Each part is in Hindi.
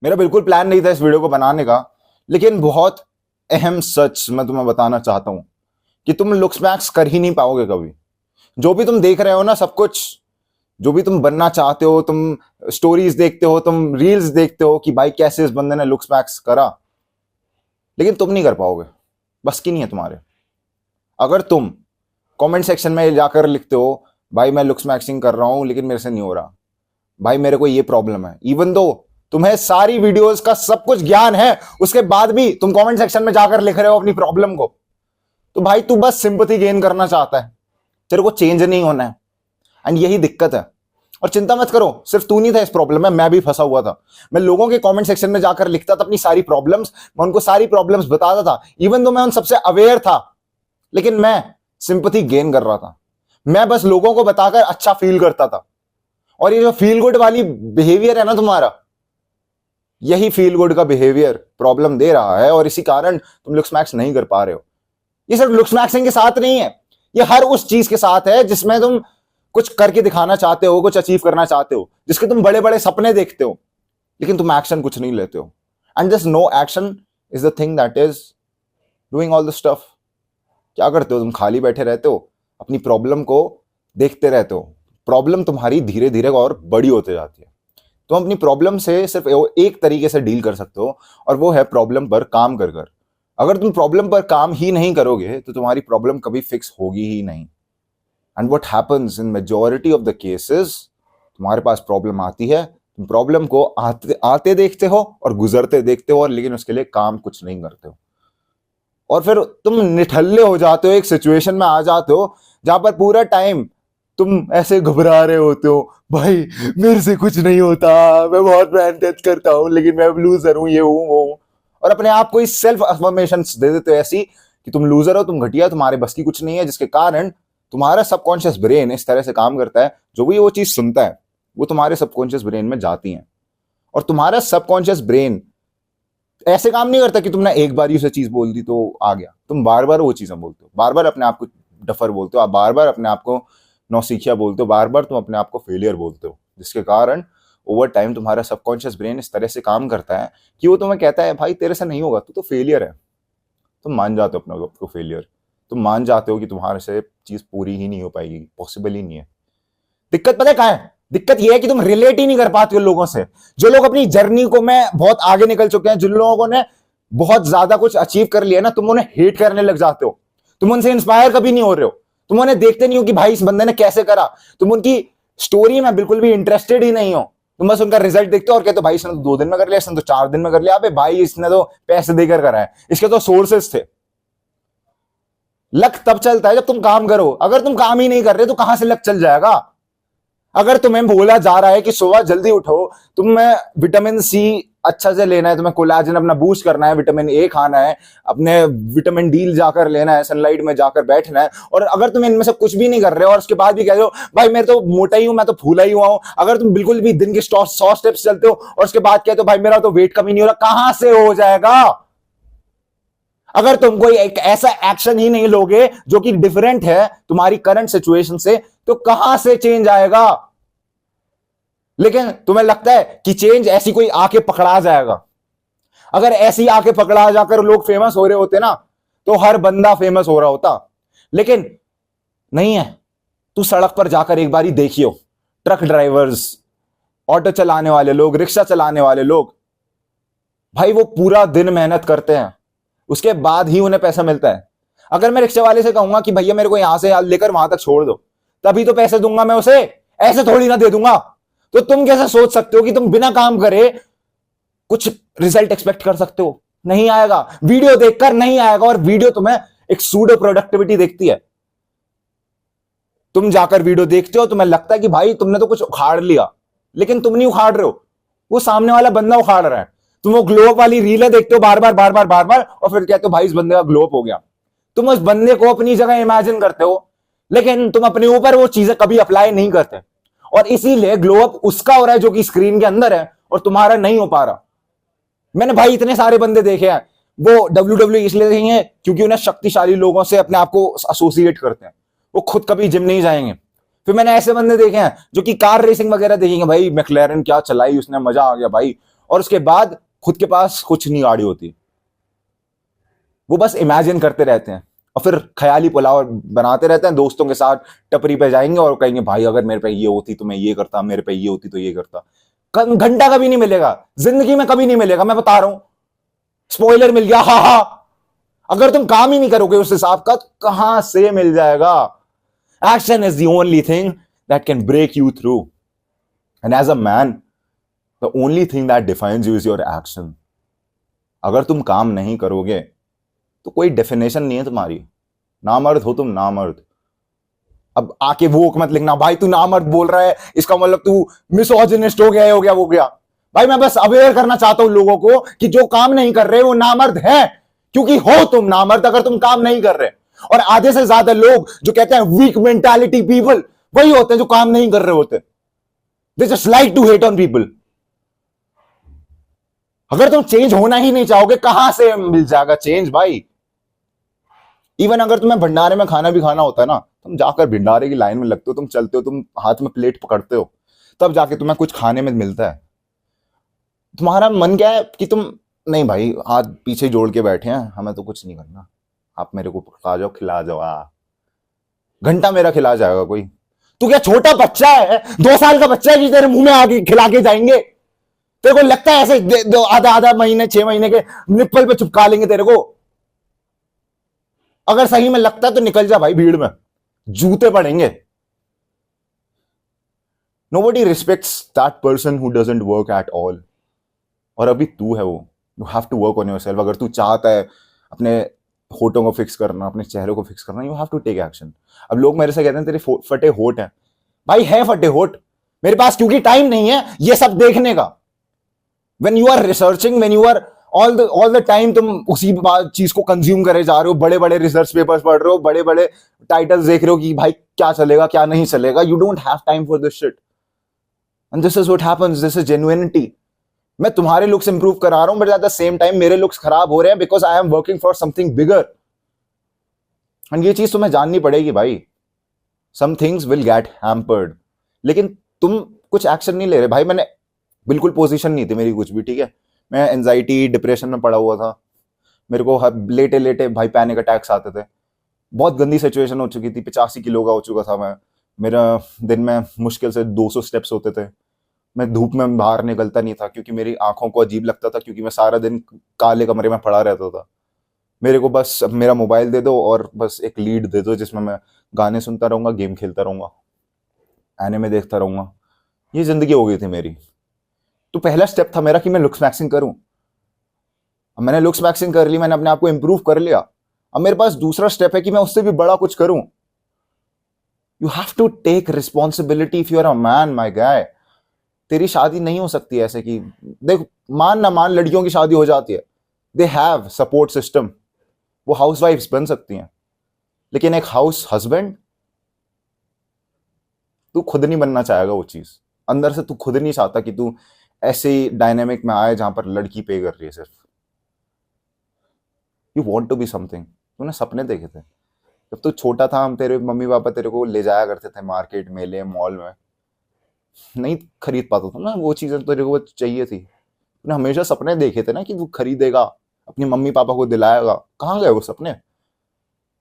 मेरा बिल्कुल प्लान नहीं था इस वीडियो को बनाने का, लेकिन बहुत अहम सच मैं तुम्हें बताना चाहता हूं कि तुम लुक्स मैक्स कर ही नहीं पाओगे कभी। जो भी तुम देख रहे हो ना, सब कुछ जो भी तुम बनना चाहते हो, तुम स्टोरीज देखते हो, तुम रील्स देखते हो कि भाई कैसे इस बंदे ने लुक्स मैक्स करा, लेकिन तुम नहीं कर पाओगे। बस की नहीं है तुम्हारे। अगर तुम कमेंट सेक्शन में जाकर लिखते हो भाई मैं लुक्स मैक्सिंग कर रहा हूं लेकिन मेरे से नहीं हो रहा, भाई मेरे को ये प्रॉब्लम है, इवन दो तुम्हें सारी वीडियोस का सब कुछ ज्ञान है, उसके बाद भी तुम कमेंट सेक्शन में जाकर लिख रहे हो अपनी प्रॉब्लम को, तो भाई तू बस सिंपैथी गेन करना चाहता है, तेरे को चेंज नहीं होना है। एंड यही दिक्कत है। और चिंता मत करो, सिर्फ तू नहीं था इस प्रॉब्लम में, मैं भी फंसा हुआ था। मैं लोगों के कमेंट सेक्शन में जाकर लिखता था अपनी सारी प्रॉब्लम्स, मैं उनको सारी प्रॉब्लम्स बताता था, इवन दो मैं उन सबसे अवेयर था, लेकिन मैं सिंपैथी गेन कर रहा था। मैं बस लोगों को बताकर अच्छा फील करता था। और ये जो फील गुड वाली बिहेवियर है ना तुम्हारा, यही फील गुड का बिहेवियर प्रॉब्लम दे रहा है, और इसी कारण तुम लुक्स मैक्स नहीं कर पा रहे हो। ये सिर्फ लुक्स मैक्सिंग के साथ नहीं है, ये हर उस चीज के साथ है जिसमें तुम कुछ करके दिखाना चाहते हो, कुछ अचीव करना चाहते हो, जिसके तुम बड़े बड़े सपने देखते हो, लेकिन तुम एक्शन कुछ नहीं लेते हो। And this no action is the thing that is doing all the stuff. क्या करते हो तुम? खाली बैठे रहते हो, अपनी प्रॉब्लम को देखते रहते हो। प्रॉब्लम तुम्हारी धीरे धीरे और बड़ी होते जाती है। तुम अपनी प्रॉब्लम से सिर्फ एक तरीके से डील कर सकते हो, और वो है प्रॉब्लम पर काम कर कर। अगर तुम प्रॉब्लम पर काम ही नहीं करोगे तो तुम्हारी प्रॉब्लम कभी फिक्स होगी ही नहीं। And what happens in majority of the cases, तुम्हारे पास प्रॉब्लम आती है, तुम प्रॉब्लम को आते देखते हो और गुजरते देखते हो, और लेकिन उसके लिए काम कुछ नहीं करते हो। और फिर तुम निठल्ले हो जाते हो, एक सिचुएशन में आ जाते हो जहां पर पूरा टाइम तुम ऐसे घबरा रहे होते हो, भाई मेरे से कुछ नहीं होता, मैं बहुत मेहनत करता हूं लेकिन मैं लूजर हूं, ये हूं वो हूं। और अपने आप को इस सेल्फ अफर्मेशन दे देते हो ऐसी कि तुम लूजर हो, तुम घटिया, तुम्हारे बस की कुछ नहीं है, जिसके कारण तुम्हारा सबकॉन्शियस ब्रेन इस तरह से काम करता है, जो भी वो चीज सुनता है वो तुम्हारे सबकॉन्शियस ब्रेन में जाती है। और तुम्हारा सबकॉन्शियस ब्रेन ऐसे काम नहीं करता कि तुमने एक बार उसे चीज बोल दी तो आ गया, तुम बार बार वो चीजें बोलते हो, बार बार अपने आप को डफर बोलते हो, आप बार बार अपने आप को नौसिखिया बोलते हो, बार बार तुम अपने आप को फेलियर बोलते हो, जिसके कारण ओवर टाइम तुम्हारा सबकॉन्शियस ब्रेन इस तरह से काम करता है कि वो तुम्हें कहता है भाई तेरे से नहीं होगा, तू तो फेलियर है। तुम मान जाते हो अपने को फेलियर, तुम मान जाते हो कि तुम्हारे से चीज पूरी ही नहीं हो पाएगी, पॉसिबल ही नहीं है। दिक्कत पता है कहां है? दिक्कत यह है कि तुम रिलेट ही नहीं कर पाते हो लोगों से। जो लोग अपनी जर्नी को में बहुत आगे निकल चुके हैं, जिन लोगों ने बहुत ज्यादा कुछ अचीव कर लिया ना, तुम उन्हें हेट करने लग जाते हो। तुम उनसे इंस्पायर कभी नहीं हो रहे हो, तुम उन्हें देखते नहीं हो कि भाई इस बंदे ने कैसे करा, तुम उनकी स्टोरी में बिल्कुल भी इंटरेस्टेड ही नहीं हो। तुम बस उनका रिजल्ट देखते हो और कहते हो भाई इसने तो 2 दिन में कर लिया, इसने तो 4 दिन में कर लिया, अबे भाई इसने तो पैसे देकर करा है, इसके तो सोर्सेस थे। लक तब चलता है जब तुम काम करो, अगर तुम काम ही नहीं कर रहे तो कहां से लक चल जाएगा? अगर तुम्हें बोला जा रहा है कि सुबह जल्दी उठो, तुम्हें विटामिन सी अच्छा से लेना है, तुम्हें कोलाजन अपना बूस्ट करना है, विटामिन ए खाना है, अपने विटामिन डी जाकर लेना है, सनलाइट में जाकर बैठना है, और अगर तुम इनमें से कुछ भी नहीं कर रहे हो और उसके बाद भी कह रहे हो भाई मैं तो मोटा ही हूं, मैं तो फूला ही हुआ हूं, अगर तुम बिल्कुल भी दिन के 100 स्टेप्स चलते हो और उसके बाद कहते हो भाई मेरा तो वेट कम ही नहीं हो रहा, कहां से हो जाएगा? अगर तुम कोई एक ऐसा एक्शन ही नहीं लोगे जो कि डिफरेंट है तुम्हारी करंट सिचुएशन से, तो कहां से चेंज आएगा? लेकिन तुम्हें लगता है कि चेंज ऐसी कोई आके पकड़ा जाएगा। अगर ऐसी आके पकड़ा जाकर लोग फेमस हो रहे होते ना, तो हर बंदा फेमस हो रहा होता, लेकिन नहीं है। तू सड़क पर जाकर एक बार ही देखियो, ट्रक ड्राइवर्स, ऑटो चलाने वाले लोग, रिक्शा चलाने वाले लोग, भाई वो पूरा दिन मेहनत करते हैं, उसके बाद ही उन्हें पैसा मिलता है। अगर मैं रिक्शा वाले से कहूंगा कि भैया मेरे को यहां से लेकर वहां तक छोड़ दो, तभी तो पैसे दूंगा मैं उसे, ऐसे थोड़ी ना दे दूंगा। तो तुम कैसे सोच सकते हो कि तुम बिना काम करे कुछ रिजल्ट एक्सपेक्ट कर सकते हो? नहीं आएगा, वीडियो देखकर नहीं आएगा। और वीडियो तुम्हें एक सूडो प्रोडक्टिविटी देखती है। तुम जाकर वीडियो देखते हो, तुम्हें लगता है कि भाई तुमने तो कुछ उखाड़ लिया, लेकिन तुम नहीं उखाड़ रहे हो, वो सामने वाला बंदा उखाड़ रहा है। तुम वो ग्लो अप वाली रीलें देखते हो बार बार बार बार बार बार, और फिर कहते हो भाई इस बंदे का ग्लो अप हो गया। तुम उस बंदे को अपनी जगह इमेजिन करते हो, लेकिन तुम अपने ऊपर वो चीजें कभी अप्लाई नहीं करते, और इसीलिए ग्लो अप उसका हो रहा है जो कि स्क्रीन के अंदर है, और तुम्हारा नहीं हो पा रहा। मैंने भाई इतने सारे बंदे देखे हैं, वो WWE इसलिए देखेंगे क्योंकि उन्हें शक्तिशाली लोगों से अपने आप को एसोसिएट करते हैं, वो खुद कभी जिम नहीं जाएंगे। फिर मैंने ऐसे बंदे देखे हैं जो कि कार रेसिंग वगैरह देखेंगे, भाई मैक्लेरन क्या चलाई उसने, मजा आ गया भाई, और उसके बाद खुद के पास कुछ नहीं गाड़ी होती। वो बस इमेजिन करते रहते हैं और फिर ख्याली पुलाव बनाते रहते हैं, दोस्तों के साथ टपरी पे जाएंगे और कहेंगे भाई अगर मेरे पे ये होती तो मैं ये करता, मेरे पे ये होती तो ये करता। घंटा कभी नहीं मिलेगा, जिंदगी में कभी नहीं मिलेगा, मैं बता रहा हूं। स्पॉइलर मिल गया, हा हा। अगर तुम काम ही नहीं करोगे उस हिसाब का तो कहां से मिल जाएगा। Action is the only thing that can break you through, and as a man the only thing that defines you is your action. अगर तुम काम नहीं करोगे तो कोई डेफिनेशन नहीं है तुम्हारी। नामर्द हो तुम, नामर्द। अब आके वो मत लिखना भाई तू नामर्द बोल रहा है इसका मतलब तू मिसोजिनिस्ट हो गया, हो गया, वो गया। भाई मैं बस अवेयर करना चाहता हूं लोगों को कि जो काम नहीं कर रहे वो नामर्द है, क्योंकि हो तुम नामर्द अगर तुम काम नहीं कर रहे। और आधे से ज्यादा लोग जो कहते हैं वीक मेंटालिटी पीपल, वही होते हैं जो काम नहीं कर रहे होते। They just like to hate on people. अगर तुम चेंज होना ही नहीं चाहोगे कहां से मिल जाएगा चेंज भाई। इवन अगर तुम्हें भंडारे में खाना भी खाना होता है ना, तुम जाकर भंडारे की लाइन में लगते हो, तुम चलते हो, तुम हाथ में प्लेट पकड़ते हो, तब जाके तुम्हें कुछ खाने में मिलता है। तुम्हारा मन क्या है कि तुम नहीं भाई हाथ पीछे जोड़ के बैठे हैं, हमें तो कुछ नहीं करना, आप मेरे को खा जाओ, खिला जाओ, घंटा मेरा खिला जाएगा कोई। तू क्या छोटा बच्चा है, 2 साल का बच्चा है कि तेरे मुंह में आके खिला के जाएंगे? तेरे को लगता है ऐसे आधा आधा महीने 6 महीने के निप्पल पे चिपका लेंगे तेरे को? अगर सही में लगता है तो निकल जा भाई, भीड़ में जूते पड़ेंगे। Nobody respects that person who doesn't work at all. और अभी तू है वो, you have to work on yourself. अगर तू चाहता है अपने होठों को फिक्स करना, अपने चेहरे को फिक्स करना, you have to take action. अब लोग मेरे से कहते हैं तेरे फटे होठ हैं। भाई है फटे होठ मेरे पास, क्योंकि टाइम नहीं है ये सब देखने का। When you are researching, when you are all the time तुम उसी चीज को कंज्यूम करे जा रहे हो, बड़े बड़े रिसर्च पेपर्स पढ़ रहे हो, बड़े बड़े टाइटल्स देख रहे हो कि भाई क्या चलेगा क्या नहीं चलेगा। You don't have time for this shit. And this is what happens. This is genuinity. मैं तुम्हारे लुक्स इंप्रूव करा रहा हूं, but at the same time मेरे लुक्स खराब हो रहे हैं because I am working for something bigger. And ये चीज तुम्हें जाननी पड़ेगी भाई। Some things will get hampered, लेकिन तुम कुछ एक्शन नहीं ले रहे भाई। मैंने बिल्कुल पोजीशन नहीं थी मेरी कुछ भी, ठीक है। मैं एंजाइटी डिप्रेशन में पड़ा हुआ था, मेरे को लेटे लेटे भाई पैनिक अटैक्स आते थे, बहुत गंदी सिचुएशन हो चुकी थी, 85 किलो का हो चुका था मैं। मेरा दिन में मुश्किल से 200 स्टेप्स होते थे। मैं धूप में बाहर निकलता नहीं था क्योंकि मेरी आंखों को अजीब लगता था, क्योंकि मैं सारा दिन काले कमरे में पड़ा रहता था। मेरे को बस मेरा मोबाइल दे दो और बस एक लीड दे दो जिसमें मैं गाने सुनता रहूंगा, गेम खेलता रहूंगा, एनिमे देखता रहूंगा। ये जिंदगी हो गई थी मेरी। तो पहला स्टेप था मेरा कि मैं लुक्स मैक्सिंग करूं। अब मैंने लुक्स मैक्सिंग कर ली, मैंने अपने आप को इंप्रूव कर लिया। अब मेरे पास दूसरा स्टेप है कि मैं उससे भी बड़ा कुछ करूं। You have to take responsibility if you are a man my guy. तेरी शादी नहीं हो सकती ऐसे कि देख, मान ना मान लड़कियों की शादी हो जाती है, दे हैव सपोर्ट सिस्टम, वो हाउस वाइफ्स बन सकती हैं, लेकिन एक हाउस हस्बैंड तू खुद नहीं बनना चाहेगा। वो चीज अंदर से तू खुद नहीं चाहता कि तू ऐसे डायनेमिक में आए जहां पर लड़की पे कर रही है सिर्फ। You want to be something. तूने सपने देखे थे जब तू छोटा था, हम तेरे मम्मी पापा तेरे को ले जाया करते थे मार्केट, मेले, मॉल में, नहीं खरीद पाता था ना वो चीजें तेरे को चाहिए थी। तूने हमेशा सपने देखे थे ना कि तू खरीदेगा, अपनी मम्मी पापा को दिलाएगा। कहाँ गए वो सपने?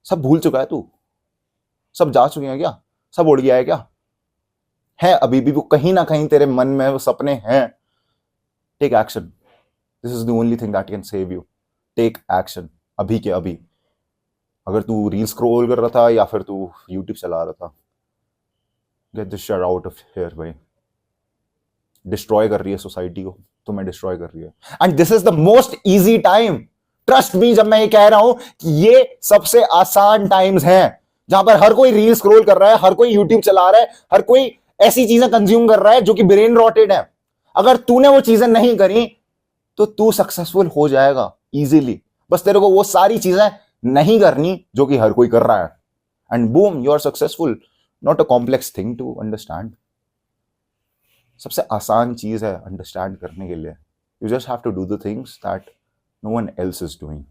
सब भूल चुका है तू? सब जा चुके हैं क्या? सब उड़ गया है क्या? है अभी भी वो कहीं ना कहीं तेरे मन में वो सपने हैं। Take action. This is the only thing that can save you. Take action अभी के अभी। अगर तू रील स्क्रॉल कर रहा था या फिर तू यूट्यूब चला रहा था, get this shit out of here भाई। डिस्ट्रॉय कर रही है सोसाइटी को, तुम्हें डिस्ट्रॉय कर रही है। And this is the most easy time. Trust me जब मैं ये कह रहा हूं कि ये सबसे आसान टाइम्स हैं जहां पर हर कोई रील स्क्रॉल कर रहा है, हर कोई यूट्यूब चला रहा है, हर कोई ऐसी चीजें कंज्यूम कर रहा है जो कि ब्रेन रॉटेड है। अगर तूने वो चीजें नहीं करी तो तू सक्सेसफुल हो जाएगा इजीली। बस तेरे को वो सारी चीजें नहीं करनी जो कि हर कोई कर रहा है, and boom, you are successful. Not a complex thing to understand. सबसे आसान चीज है अंडरस्टैंड करने के लिए। You just have to do the things that no one else is doing.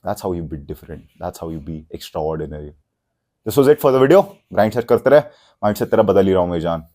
That's how you be different, that's how you be extraordinary. This was it for the video. Grind set करते रहे, माइंडसेट तेरा बदल ही रहा हूं मेरी जान।